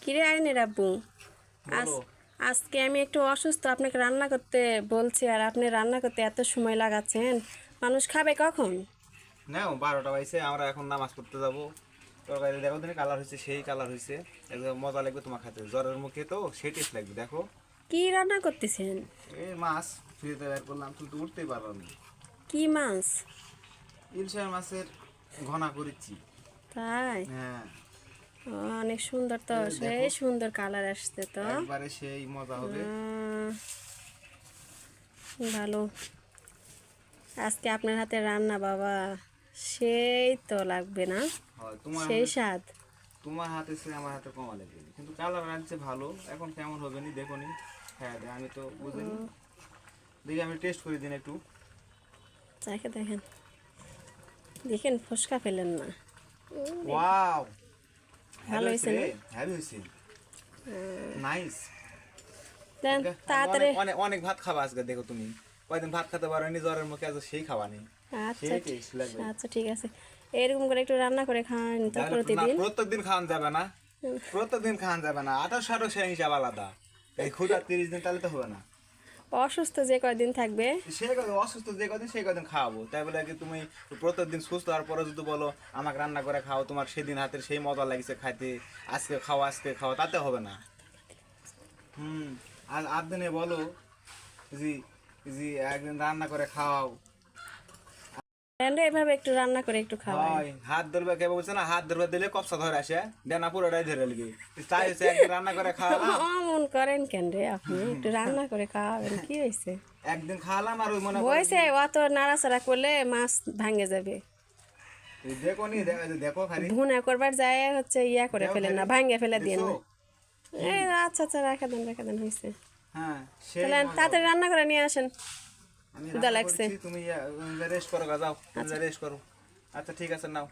কিরে আইনের আব্বু, আজ বলো। আজকে আমি একটু অসুস্থ, আপনাকে রান্না করতে বলছি আর আপনি রান্না করতে এত সময় লাগাচ্ছেন। মানুষ খাবে কখন? নাও 12টা বাজছে, আমরা এখন নামাজ পড়তে যাবো। তরকারি দেখো তুমি, কালার হয়েছে, সেই কালার হয়েছে, একদম মজা লাগবে তোমার খেতে। জ্বরের মুখে তো সেই টেস্ট লাগবে। দেখো কি রান্না করতেছেন? এই মাছ ফ্রিতে বের করলাম, তুমি তো উঠতেই পারো না। কি মাছ? ইলশা মাছের ঘনা করেছি। তাই? হ্যাঁ, ও, অনেক সুন্দর তো, এই সেই দেখো, সুন্দর কালার আসছে তো। একবারে সেই মজা হবে। উম, ভালো। আজকে আপনার হাতে রান্না বাবা, সেই তো লাগবে না? হয় তোমার সেই স্বাদ। তোমার হাতে সে আমার হাতে কমা লাগবে, কিন্তু কালার লাগছে ভালো। এখন কেমন হবে নি দেখো নি। হ্যাঁ আমি তো বুঝিনি। দেখি আমি টেস্ট করে দিন একটু। চাখে দেখেন, দেখেন ফসকা ফেলেন না। ওয়াও, ভালো হয়েছে না? হ্যাভি হয়েছে, নাইস। দেন তাড়াতাড়ি। অনেক অনেক ভাত খাবা আজকে। দেখো তুমি কয়দিন ভাত খেতে পারো নি, জ্বরের মুখে আজ সেই খাবা নেই। আচ্ছা সেই টেস্ট লাগবে। আচ্ছা, ঠিক আছে, এরকম করে একটু রান্না করে খান তো তাহলে না, প্রতিদিন। প্রত্যেকদিন খাওয়ান যাবে না, প্রত্যেকদিন খাওয়ান যাবে না। 28 সেই হিসাব আলাদা। এই ক্ষুধা 30 দিন তাহলে তো হবে না। অসুস্থ যে কয়দিন থাকবে। সে কদিন অসুস্থ, যে কদিন সেই কদিন খাওয়াবো। তাই বলে কি তুমি প্রত্যেকদিন সুস্থ হওয়ার পরে যদি বলো আমাকে রান্না করে খাও, তোমার সেদিন হাতের সেই মজা লাগছে খাইতে, আজকে খাও আজকে খাও, তাতে হবে না। আর আট দিনে বলো জি জি একদিন রান্না করে খাও। রে এভাবে একটু রান্না করে একটু খাওয়াই। হয়, হাত ধরবে কে বলছে না, হাত ধরবে দিলে কপসা ধরে আসে, ডেনা পুরোটাই ধরে লিগে। তাই হচ্ছে একদিন রান্না করে খাওয়ালাম। অমন করেন কেন রে আপনি? একটু রান্না করে খাওয়াবেন, কি হয়েছে? একদিন খাওয়ালাম আর ওই মনে করো হয়েছে, অত নাড়াচাড়া করলে মাছ ভাঙে যাবে। এই দেখো নি, দেখো খালি ভুনা করবার যায় হচ্ছে ইয়া করে দেখো ফেলেন না, খালি। ভাঙে ফেলে দিয়ে দেখছো? না। এই আচ্ছা আচ্ছা, রেখে দেন হয়েছে। হ্যাঁ সেই তাহলে মজা তাড়াতাড়ি হবে। রান্না করে নিয়ে আসেন। আমি ক্ষুধা রান্না লাগছে। করছি, তুমি রেস্ট করো, যাও তুমি রেস্ট করো। আচ্ছা ঠিক আছে, নাও।